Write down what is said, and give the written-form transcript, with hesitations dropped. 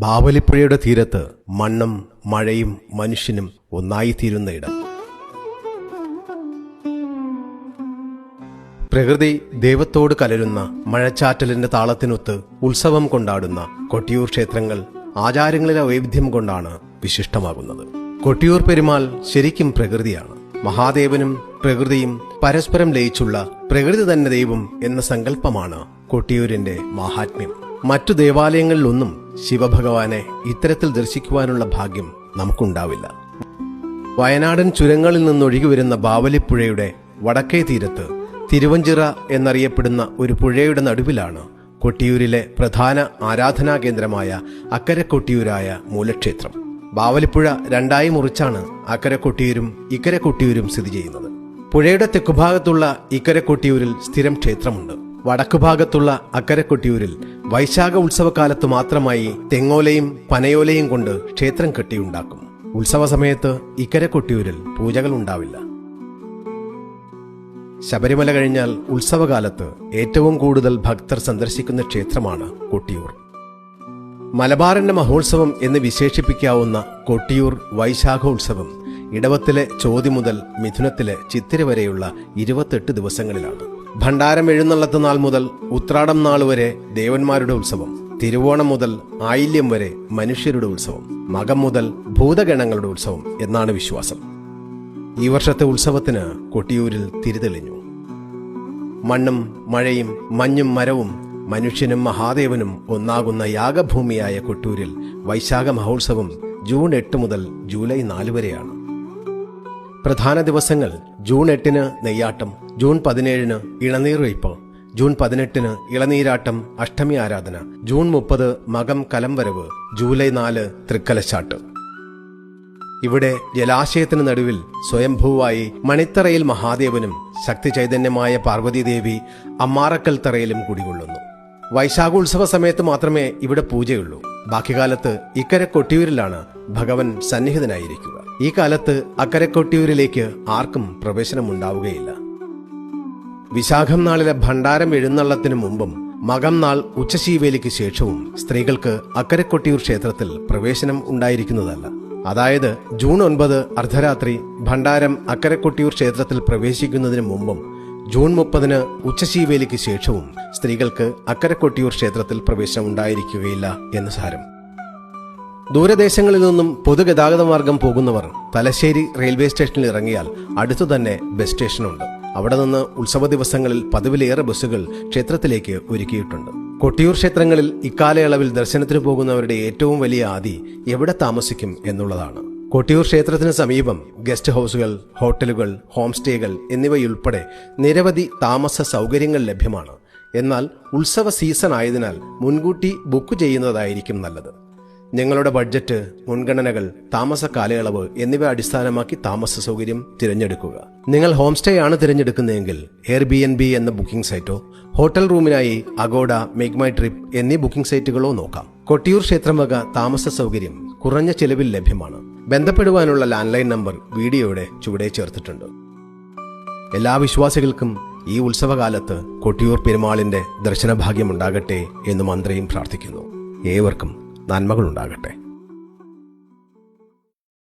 ബാവലിപ്പുഴയുടെ തീരത്ത് മണ്ണും മഴയും മനുഷ്യനും ഒന്നായിത്തീരുന്ന ഇടം. പ്രകൃതി ദൈവത്തോട് കലരുന്ന മഴച്ചാറ്റലിന്റെ താളത്തിനൊത്ത് ഉത്സവം കൊണ്ടാടുന്ന കൊട്ടിയൂർ ക്ഷേത്രങ്ങൾ ആചാരങ്ങളിലെ വൈവിധ്യം കൊണ്ടാണ് വിശിഷ്ടമാകുന്നത്. കൊട്ടിയൂർ പെരുമാൾ ശരിക്കും പ്രകൃതിയാണ്. മഹാദേവനും പ്രകൃതിയും പരസ്പരം ലയിച്ചുള്ള പ്രകൃതി തന്നെ ദൈവം എന്ന സങ്കല്പമാണ് കൊട്ടിയൂരിന്റെ മാഹാത്മ്യം. മറ്റു ദേവാലയങ്ങളിലൊന്നും ശിവഭഗവാനെ ഇത്തരത്തിൽ ദർശിക്കുവാനുള്ള ഭാഗ്യം നമുക്കുണ്ടാവില്ല. വയനാടൻ ചുരങ്ങളിൽ നിന്നൊഴുകി വരുന്ന ബാവലിപ്പുഴയുടെ വടക്കേ തീരത്ത് തിരുവഞ്ചിറ എന്നറിയപ്പെടുന്ന ഒരു പുഴയുടെ നടുവിലാണ് കൊട്ടിയൂരിലെ പ്രധാന ആരാധനാ കേന്ദ്രമായ അക്കരെ കൊട്ടിയൂരായ മൂലക്ഷേത്രം. ബാവലിപ്പുഴ രണ്ടായി മുറിച്ചാണ് അക്കരെ കൊട്ടിയൂരും ഇക്കരെ കൊട്ടിയൂരും സ്ഥിതി ചെയ്യുന്നത്. പുഴയുടെ തെക്കുഭാഗത്തുള്ള ഇക്കരെ കൊട്ടിയൂരിൽ സ്ഥിരം ക്ഷേത്രമുണ്ട്. വടക്കുഭാഗത്തുള്ള അക്കരെ കൊട്ടിയൂരിൽ വൈശാഖ ഉത്സവകാലത്ത് മാത്രമായി തെങ്ങോലയും പനയോലയും കൊണ്ട് ക്ഷേത്രം കെട്ടിയുണ്ടാക്കും. ഉത്സവ സമയത്ത് ഇക്കരെ കൊട്ടിയൂരിൽ പൂജകൾ ഉണ്ടാവില്ല. ശബരിമല കഴിഞ്ഞാൽ ഉത്സവകാലത്ത് ഏറ്റവും കൂടുതൽ ഭക്തർ സന്ദർശിക്കുന്ന ക്ഷേത്രമാണ് കൊട്ടിയൂർ. മലബാറിന്റെ മഹോത്സവം എന്ന് വിശേഷിപ്പിക്കാവുന്ന കൊട്ടിയൂർ വൈശാഖോത്സവം ഇടവത്തിലെ ചോതി മുതൽ മിഥുനത്തിലെ ചിത്തിര വരെയുള്ള 28 ദിവസങ്ങളിലാണ്. ഭണ്ഡാരം എഴുന്നള്ളത്ത് നാൾ മുതൽ ഉത്രാടം നാൾ വരെ ദേവന്മാരുടെ ഉത്സവം, തിരുവോണം മുതൽ ആയില്യം വരെ മനുഷ്യരുടെ ഉത്സവം, മകം മുതൽ ഭൂതഗണങ്ങളുടെ ഉത്സവം എന്നാണ് വിശ്വാസം. ഈ വർഷത്തെ ഉത്സവത്തിന് കൊട്ടിയൂരിൽ തിരിതെളിഞ്ഞു. മണ്ണും മഴയും മഞ്ഞും മരവും മനുഷ്യനും മഹാദേവനും ഒന്നാകുന്ന യാഗഭൂമിയായ കൊട്ടിയൂരിൽ വൈശാഖ മഹോത്സവം ജൂൺ 8 മുതൽ ജൂലൈ 4 വരെയാണ്. പ്രധാന ദിവസങ്ങൾ ജൂൺ 8 നെയ്യാട്ടം, ജൂൺ 17 ഇളനീർ വയ്പ്, ജൂൺ 18 ഇളനീരാട്ടം അഷ്ടമി ആരാധന, ജൂൺ 30 മകം കലംവരവ്, ജൂലൈ 4 തൃക്കലശാട്ട്. ഇവിടെ ജലാശയത്തിന് നടുവിൽ സ്വയംഭൂവായി മണിത്തറയിൽ മഹാദേവനും ശക്തി ചൈതന്യമായ പാർവതീദേവി അമ്മാറക്കൽ തറയിലും കുടികൊള്ളുന്നു. വൈശാഖോത്സവ സമയത്ത് മാത്രമേ ഇവിടെ പൂജയുള്ളൂ. ബാക്കി കാലത്ത് ഇക്കരെ കൊട്ടിയൂരിലാണ് ഭഗവൻ സന്നിഹിതനായിരിക്കുക. ഈ കാലത്ത് അക്കരെ കൊട്ടിയൂരിലേക്ക് ആർക്കും പ്രവേശനമുണ്ടാവുകയില്ല. വിശാഖം നാളിലെ ഭണ്ഡാരം എഴുന്നള്ളത്തിന് മുമ്പും മകം നാൾ ഉച്ചശീവേലിക്ക് ശേഷവും സ്ത്രീകൾക്ക് അക്കരെ കൊട്ടിയൂർ ക്ഷേത്രത്തിൽ പ്രവേശനം ഉണ്ടായിരിക്കുന്നതല്ല. അതായത് ജൂൺ 9 അർദ്ധരാത്രി ഭണ്ഡാരം അക്കരെ കൊട്ടിയൂർ ക്ഷേത്രത്തിൽ പ്രവേശിക്കുന്നതിന് മുമ്പും ജൂൺ 30 ഉച്ചശീവേലിക്ക് ശേഷവും സ്ത്രീകൾക്ക് അക്കരെ കൊട്ടിയൂർ ക്ഷേത്രത്തിൽ പ്രവേശനം ഉണ്ടായിരിക്കുകയില്ല എന്ന് സാരം. ദൂരദേശങ്ങളിൽ നിന്നും പൊതുഗതാഗത മാർഗം പോകുന്നവർ തലശ്ശേരി റെയിൽവേ സ്റ്റേഷനിൽ ഇറങ്ങിയാൽ അടുത്തു തന്നെ ബസ് സ്റ്റേഷനുണ്ട്. അവിടെ നിന്ന് ഉത്സവ ദിവസങ്ങളിൽ പതിവിലേറെ ബസ്സുകൾ ക്ഷേത്രത്തിലേക്ക് ഒരുക്കിയിട്ടുണ്ട്. കൊട്ടിയൂർ ക്ഷേത്രങ്ങളിൽ ഇക്കാലയളവിൽ ദർശനത്തിന് പോകുന്നവരുടെ ഏറ്റവും വലിയ ആദി എവിടെ താമസിക്കും എന്നുള്ളതാണ്. കൊട്ടിയൂർ ക്ഷേത്രത്തിന് സമീപം ഗസ്റ്റ് ഹൗസുകൾ, ഹോട്ടലുകൾ, ഹോം സ്റ്റേകൾ എന്നിവയുൾപ്പെടെ നിരവധി താമസ സൗകര്യങ്ങൾ ലഭ്യമാണ്. എന്നാൽ ഉത്സവ സീസൺ ആയതിനാൽ മുൻകൂട്ടി ബുക്ക് ചെയ്യുന്നതായിരിക്കും നല്ലത്. നിങ്ങളുടെ ബഡ്ജറ്റ്, മുൻഗണനകൾ, താമസ കാലയളവ് എന്നിവ അടിസ്ഥാനമാക്കി താമസ സൗകര്യം തിരഞ്ഞെടുക്കുക. നിങ്ങൾ ഹോം സ്റ്റേ ആണ് തിരഞ്ഞെടുക്കുന്നതെങ്കിൽ Airbnb എന്ന ബുക്കിംഗ് സൈറ്റോ ഹോട്ടൽ റൂമിനായി അഗോഡ, മേക്ക് മൈ ട്രിപ്പ് എന്നീ ബുക്കിംഗ് സൈറ്റുകളോ നോക്കാം. കൊട്ടിയൂർ ക്ഷേത്രം വക താമസ സൗകര്യം കുറഞ്ഞ ചെലവിൽ ലഭ്യമാണ്. ബന്ധപ്പെടുവാനുള്ള ലാൻഡ്ലൈൻ നമ്പർ വീഡിയോയുടെ ചുവടെ ചേർത്തിട്ടുണ്ട്. എല്ലാ വിശ്വാസികൾക്കും ഈ ഉത്സവകാലത്ത് കൊട്ടിയൂർ പെരുമാളിന്റെ ദർശനഭാഗ്യമുണ്ടാകട്ടെ എന്ന് മന്ത്രിയും പ്രാർത്ഥിക്കുന്നു. ഏവർക്കും നന്മകളുണ്ടാകട്ടെ.